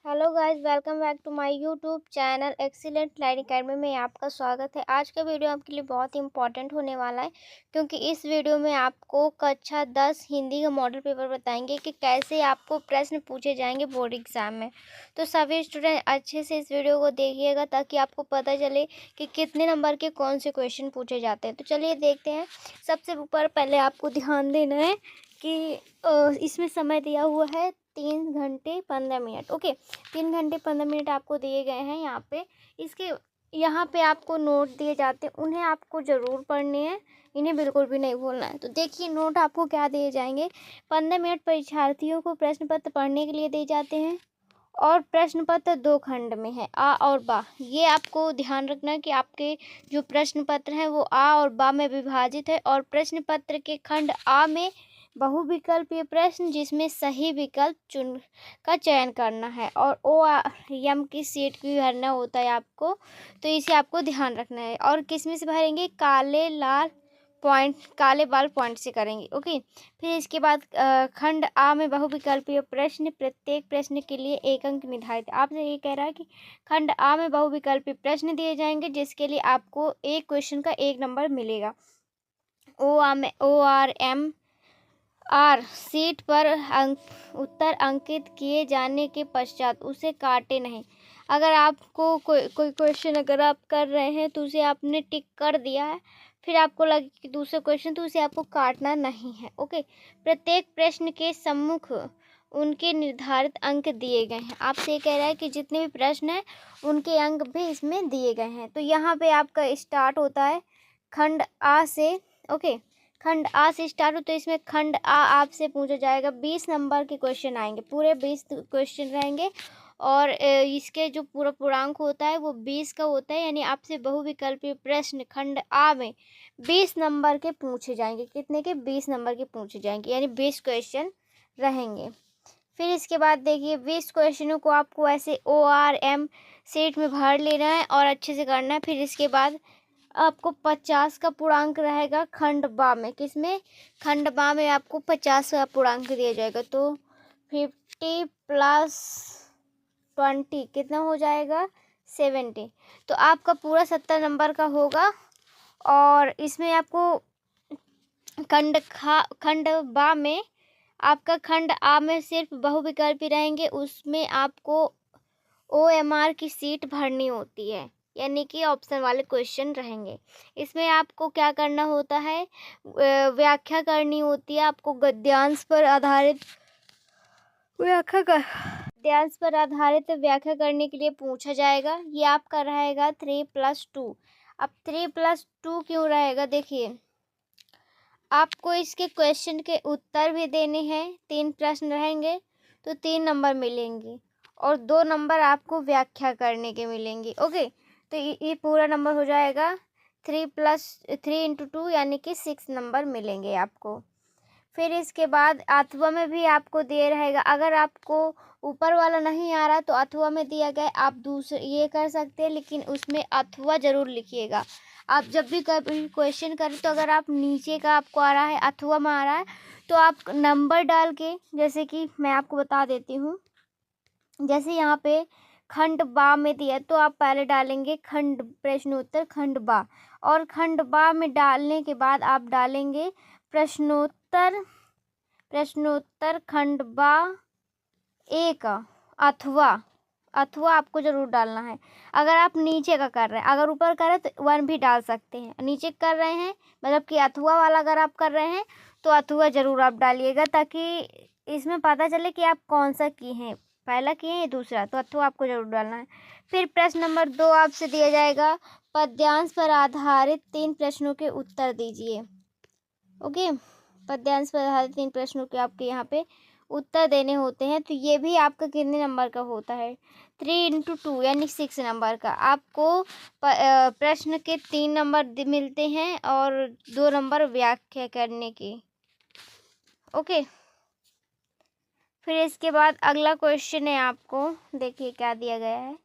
Hello guys, welcome back to my YouTube channel excellent learning academy में आपका स्वागत है। आज का वीडियो आपके लिए बहुत ही इंपॉर्टेंट होने वाला है, क्योंकि इस वीडियो में आपको कक्षा 10 हिंदी का मॉडल पेपर बताएंगे कि कैसे आपको प्रश्न पूछे जाएंगे बोर्ड एग्जाम में। तो सभी स्टूडेंट अच्छे से इस वीडियो को देखिएगा ताकि आपको पता चले कि कितने नंबर के कौन से क्वेश्चन पूछे जाते हैं। तो चलिए देखते हैं। सबसे ऊपर पहले आपको ध्यान देना है कि इसमें समय दिया हुआ है 3 घंटे 15 मिनट। ओके, 3 घंटे 15 मिनट आपको दिए गए हैं। यहाँ पे आपको नोट दिए जाते हैं, उन्हें आपको ज़रूर पढ़ने हैं, इन्हें बिल्कुल भी नहीं भूलना है। तो देखिए नोट आपको क्या दिए जाएंगे। 15 मिनट परीक्षार्थियों को प्रश्न पत्र पढ़ने के लिए दिए जाते हैं और प्रश्न पत्र 2 खंड में है, आ और बा। ये आपको ध्यान रखना है कि आपके जो प्रश्न पत्र हैं वो आ और बा में विभाजित है, और प्रश्न पत्र के खंड आ में बहुविकल्पीय प्रश्न जिसमें सही विकल्प चुन का चयन करना है, और ओ एम की सीट भी भरना होता है आपको। तो इसे आपको ध्यान रखना है। और किस में से भरेंगे? काले बाल पॉइंट से करेंगे। ओके, फिर इसके बाद खंड आ में बहुविकल्पीय प्रश्न, प्रत्येक प्रश्न के लिए 1 अंक निर्धारित। आपसे ये कह रहा है कि खंड आ में बहुविकल्पीय प्रश्न दिए जाएंगे जिसके लिए आपको एक क्वेश्चन का 1 नंबर मिलेगा। ORM सीट पर उत्तर अंकित किए जाने के पश्चात उसे काटे नहीं। अगर आपको कोई क्वेश्चन अगर आप कर रहे हैं तो उसे आपने टिक कर दिया है, फिर आपको लगे कि दूसरा क्वेश्चन, तो उसे आपको काटना नहीं है। ओके, प्रत्येक प्रश्न के सम्मुख उनके निर्धारित अंक दिए गए हैं। आपसे ये कह रहा है कि जितने भी प्रश्न हैं उनके अंक भी इसमें दिए गए हैं। तो यहाँ पे आपका स्टार्ट होता है खंड आ से। ओके, खंड आ से स्टार्ट हो, तो इसमें खंड आ आपसे पूछा जाएगा। 20 नंबर के क्वेश्चन आएंगे, पूरे 20 क्वेश्चन रहेंगे, और इसके जो पूरा पूर्णांक होता है वो 20 का होता है। यानी आपसे बहुविकल्पीय प्रश्न खंड आ में 20 नंबर के पूछे जाएंगे। कितने के? 20 नंबर के पूछे जाएंगे, यानी 20 क्वेश्चन रहेंगे। फिर इसके बाद देखिए 20 क्वेश्चनों को आपको ऐसे ORM सेट में भर लेना है और अच्छे से करना है। फिर इसके बाद आपको 50 का पूर्णांक रहेगा खंड बा में। किसमें? खंड बा में आपको 50 का पूर्णांक दिया जाएगा। तो 50 प्लस 20 कितना हो जाएगा? 70। तो आपका पूरा 70 नंबर का होगा। और इसमें आपको खंड बा में आपका खंड आ में सिर्फ बहुविकल्पी रहेंगे, उसमें आपको OMR की सीट भरनी होती है, यानी कि ऑप्शन वाले क्वेश्चन रहेंगे। इसमें आपको क्या करना होता है? व्याख्या करनी होती है। आपको गद्यांश पर आधारित व्याख्या करने के लिए पूछा जाएगा। ये आपका रहेगा 3+2। अब 3+2 क्यों रहेगा? देखिए आपको इसके क्वेश्चन के उत्तर भी देने हैं। 3 प्रश्न रहेंगे तो 3 नंबर मिलेंगे, और 2 नंबर आपको व्याख्या करने के मिलेंगे। ओके, तो ये पूरा नंबर हो जाएगा 3 × 2, यानी कि 6 नंबर मिलेंगे आपको। फिर इसके बाद अथवा में भी आपको दिए रहेगा। अगर आपको ऊपर वाला नहीं आ रहा तो अथवा में दिया गया, आप दूसरे ये कर सकते हैं, लेकिन उसमें अथवा ज़रूर लिखिएगा। आप जब भी कभी क्वेश्चन करें तो अगर आप नीचे का आपको आ रहा है, अथवा में आ रहा है, तो आप नंबर डाल के, जैसे कि मैं आपको बता देती हूँ, जैसे यहाँ पे खंड बा में दिया तो आप पहले डालेंगे खंड प्रश्नोत्तर खंड बा, और खंड बा में डालने के बाद आप डालेंगे प्रश्नोत्तर खंड बा एक अथवा आपको ज़रूर डालना है। अगर आप नीचे का कर रहे हैं, अगर ऊपर कर रहे हैं तो 1 भी डाल सकते हैं। नीचे कर रहे हैं मतलब कि अथवा वाला अगर आप कर रहे हैं तो अथवा ज़रूर आप डालिएगा, ताकि इसमें पता चले कि आप कौन सा किए हैं, पहला किए हैं या दूसरा। तो अथवा आपको ज़रूर डालना है। फिर प्रश्न नंबर 2 आपसे दिया जाएगा, पद्यांश पर आधारित 3 प्रश्नों के उत्तर दीजिए। ओके, पद्यांश पर आधारित 3 प्रश्नों के आपके यहाँ पे उत्तर देने होते हैं। तो ये भी आपका कितने नंबर का होता है? 3 × 2 यानी 6 नंबर का। आपको प्रश्न के 3 नंबर मिलते हैं और 2 नंबर व्याख्या करने की। ओके, फिर इसके बाद अगला क्वेश्चन है, आपको देखिए क्या दिया गया है।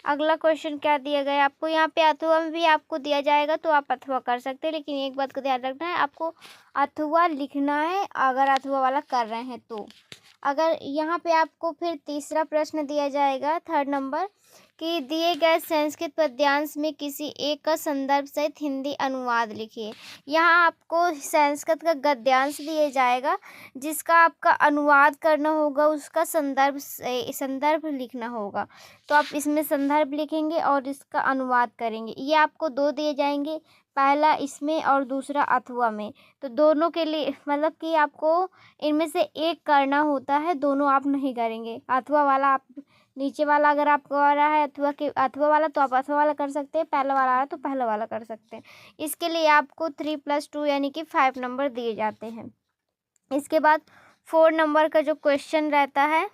अगला क्वेश्चन क्या दिया गया है आपको? यहाँ पे अथवा में भी आपको दिया जाएगा तो आप अथवा कर सकते हैं, लेकिन एक बात का ध्यान रखना है, आपको अथवा लिखना है अगर अथवा वाला कर रहे हैं तो। अगर यहाँ पे आपको फिर तीसरा प्रश्न दिया जाएगा 3rd नंबर कि दिए गए संस्कृत पद्यांश में किसी एक का संदर्भ सहित हिंदी अनुवाद लिखिए। यहाँ आपको संस्कृत का गद्यांश दिया जाएगा जिसका आपका अनुवाद करना होगा, उसका संदर्भ लिखना होगा। तो आप इसमें संदर्भ लिखेंगे और इसका अनुवाद करेंगे। ये आपको 2 दिए जाएंगे, पहला इसमें और दूसरा अथवा में। तो दोनों के लिए मतलब कि आपको इनमें से एक करना होता है, दोनों आप नहीं करेंगे। अथवा वाला आप नीचे वाला अगर आपको आ रहा है अथवा वाला तो आप अथवा वाला कर सकते हैं, पहला वाला आ रहा है तो पहला वाला कर सकते हैं। इसके लिए आपको 3+2 यानी कि 5 नंबर दिए जाते हैं। इसके बाद 4 नंबर का जो क्वेश्चन रहता है,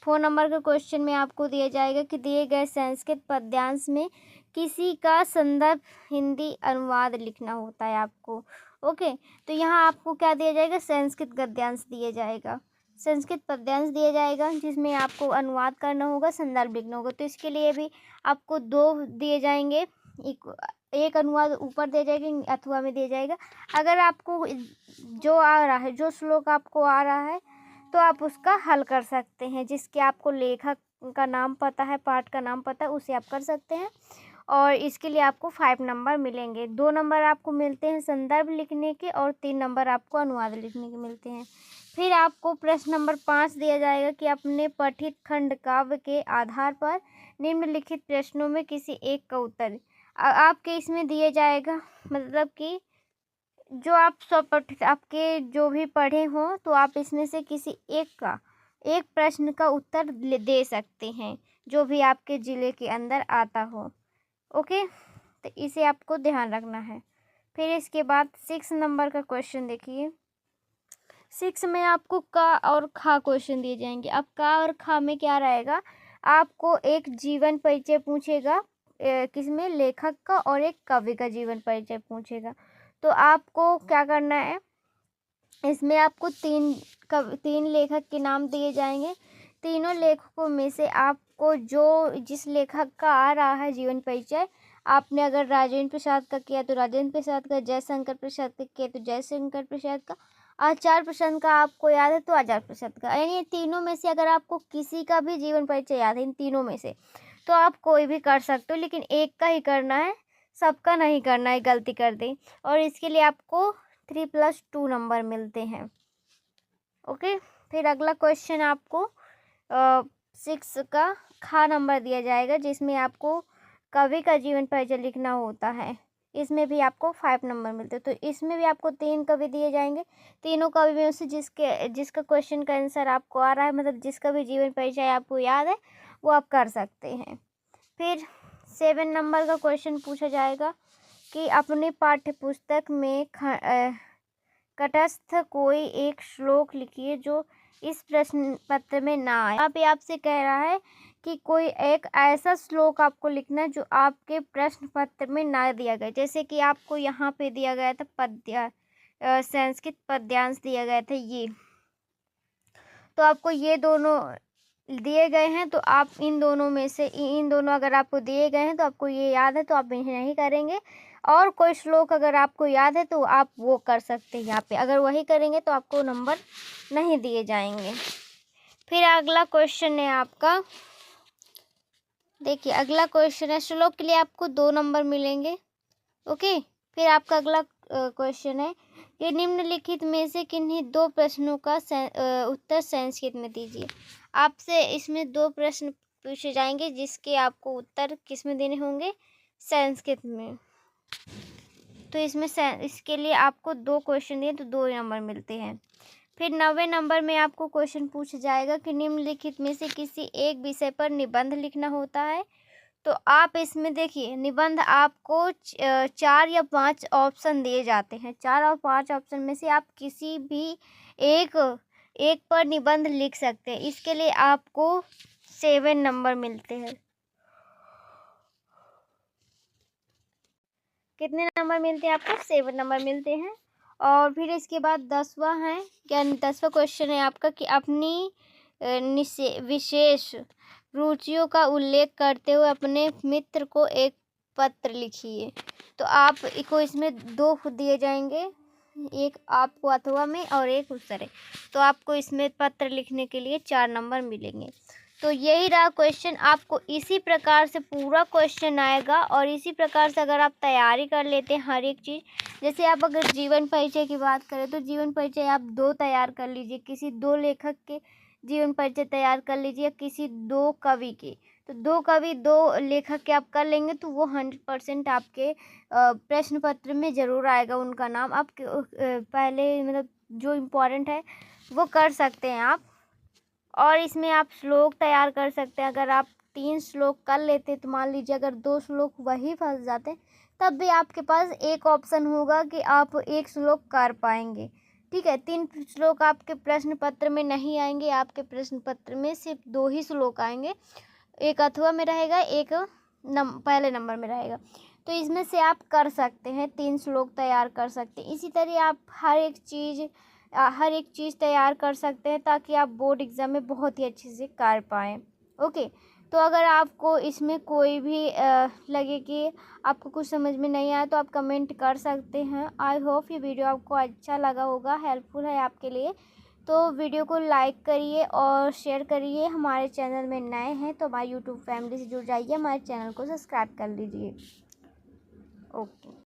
4 नंबर के क्वेश्चन में आपको दिया जाएगा कि दिए गए संस्कृत पद्यांश में किसी का संदर्भ हिंदी अनुवाद लिखना होता है आपको। ओके, तो यहाँ आपको क्या दिया जाएगा, संस्कृत गद्यांश दिया जाएगा, संस्कृत पद्यांश दिया जाएगा जिसमें आपको अनुवाद करना होगा, संदर्भ लिखना होगा। तो इसके लिए भी आपको 2 दिए जाएंगे, एक अनुवाद ऊपर दिया जाएगा, अथवा में दिया जाएगा। अगर आपको जो आ रहा है, जो श्लोक आपको आ रहा है तो आप उसका हल कर सकते हैं। जिसके आपको लेखक का नाम पता है, पाठ का नाम पता है, उसे आप कर सकते हैं और इसके लिए आपको 5 नंबर मिलेंगे। 2 नंबर आपको मिलते हैं संदर्भ लिखने के और 3 नंबर आपको अनुवाद लिखने के मिलते हैं। फिर आपको प्रश्न नंबर 5 दिया जाएगा कि अपने पठित खंड काव्य के आधार पर निम्नलिखित प्रश्नों में किसी एक का उत्तर। आपके इसमें दिए जाएगा मतलब कि जो आप स्वपठित आपके जो भी पढ़े हों तो आप इसमें से किसी एक प्रश्न का उत्तर दे सकते हैं जो भी आपके ज़िले के अंदर आता हो। ओके, तो इसे आपको ध्यान रखना है। फिर इसके बाद 6 नंबर का क्वेश्चन देखिए। 6 में आपको का और खा क्वेश्चन दिए जाएंगे। अब का और खा में क्या रहेगा, आपको एक जीवन परिचय पूछेगा, किसमें, लेखक का, और एक कवि का जीवन परिचय पूछेगा। तो आपको क्या करना है, इसमें आपको 3 लेखक के नाम दिए जाएंगे। तीनों लेखकों में से आपको जिस लेखक का आ रहा है जीवन परिचय, आपने अगर राजेंद्र प्रसाद का किया तो राजेंद्र प्रसाद का, जयशंकर प्रसाद का किया तो जयशंकर प्रसाद का, आचार्य प्रसाद का आपको याद है तो आचार्य प्रसाद का। यानी तीनों में से अगर आपको किसी का भी जीवन परिचय याद है इन तीनों में से तो आप कोई भी कर सकते हो, लेकिन एक का ही करना है, सबका नहीं करना है, गलती कर दी। और इसके लिए आपको 3+2 नंबर मिलते हैं। ओके, फिर अगला क्वेश्चन आपको 6 का खा नंबर दिया जाएगा जिसमें आपको कवि का जीवन परिचय लिखना होता है। इसमें भी आपको 5 नंबर मिलते हैं। तो इसमें भी आपको 3 कवि दिए जाएंगे। तीनों कवि में से जिसका क्वेश्चन का आंसर आपको आ रहा है, मतलब जिसका भी जीवन परिचय आपको याद है वो आप कर सकते हैं। फिर 7 नंबर का क्वेश्चन पूछा जाएगा कि अपने पाठ्य पुस्तक में तटस्थ कोई एक श्लोक लिखिए जो इस प्रश्न पत्र में ना आए। यहाँ पे आपसे कह रहा है कि कोई एक ऐसा श्लोक आपको लिखना है जो आपके प्रश्न पत्र में ना दिया गया। जैसे कि आपको यहाँ पे दिया गया था संस्कृत पद्यांश दिया गया था ये, तो आपको ये दोनों दिए गए हैं तो आप इन दोनों अगर आपको दिए गए हैं तो आपको ये याद है तो आप इन्हें नहीं करेंगे। और कोई श्लोक अगर आपको याद है तो आप वो कर सकते हैं यहाँ पे, अगर वही करेंगे तो आपको नंबर नहीं दिए जाएंगे। फिर अगला क्वेश्चन है आपका, देखिए अगला क्वेश्चन है, श्लोक के लिए आपको 2 नंबर मिलेंगे। ओके, फिर आपका अगला क्वेश्चन है कि निम्नलिखित में से किन्हीं 2 प्रश्नों का उत्तर संस्कृत में दीजिए। आपसे इसमें 2 प्रश्न पूछे जाएंगे जिसके आपको उत्तर किस में देने होंगे, संस्कृत में। तो इसके लिए आपको 2 क्वेश्चन दिए तो 2 नंबर मिलते हैं। फिर 9वें नंबर में आपको क्वेश्चन पूछा जाएगा कि निम्नलिखित में से किसी एक विषय पर निबंध लिखना होता है। तो आप इसमें देखिए निबंध आपको 4 या 5 ऑप्शन दिए जाते हैं। 4 और 5 ऑप्शन में से आप किसी भी एक पर निबंध लिख सकते हैं। इसके लिए आपको 7 नंबर मिलते हैं। कितने नंबर मिलते हैं आपको, 7 नंबर मिलते हैं। और फिर इसके बाद 10वां है, क्या 10वां क्वेश्चन है आपका कि अपनी विशेष रुचियों का उल्लेख करते हुए अपने मित्र को एक पत्र लिखिए। तो आप को इसमें 2 दिए जाएंगे, एक आपको अथवा में और एक उत्तर है। तो आपको इसमें पत्र लिखने के लिए 4 नंबर मिलेंगे। तो यही रहा क्वेश्चन। आपको इसी प्रकार से पूरा क्वेश्चन आएगा और इसी प्रकार से अगर आप तैयारी कर लेते हैं हर एक चीज़, जैसे आप अगर जीवन परिचय की बात करें तो जीवन परिचय आप 2 तैयार कर लीजिए, किसी 2 लेखक के जीवन परिचय तैयार कर लीजिए, किसी 2 कवि के। तो 2 कवि 2 लेखक के आप कर लेंगे तो वो 100% आपके प्रश्न पत्र में ज़रूर आएगा उनका नाम। आप पहले मतलब जो इम्पोर्टेंट है वो कर सकते हैं आप। और इसमें आप श्लोक तैयार कर सकते हैं। अगर आप 3 श्लोक कर लेते तो मान लीजिए अगर 2 श्लोक वही फंस जाते तब भी आपके पास एक ऑप्शन होगा कि आप 1 श्लोक कर पाएंगे। ठीक है, 3 श्लोक आपके प्रश्न पत्र में नहीं आएंगे, आपके प्रश्न पत्र में सिर्फ 2 ही श्लोक आएंगे। एक अथवा में रहेगा, एक पहले नंबर में रहेगा। तो इसमें से आप कर सकते हैं, 3 श्लोक तैयार कर सकते हैं। इसी तरह आप हर एक चीज़ तैयार कर सकते हैं ताकि आप बोर्ड एग्ज़ाम में बहुत ही अच्छे से कर पाएँ। ओके, तो अगर आपको इसमें कोई भी लगे कि आपको कुछ समझ में नहीं आया तो आप कमेंट कर सकते हैं। आई होप ये वीडियो आपको अच्छा लगा होगा, हेल्पफुल है आपके लिए। तो वीडियो को लाइक करिए और शेयर करिए। हमारे चैनल में नए हैं तो हमारे यूट्यूब फैमिली से जुड़ जाइए, हमारे चैनल को सब्सक्राइब कर लीजिए। ओके।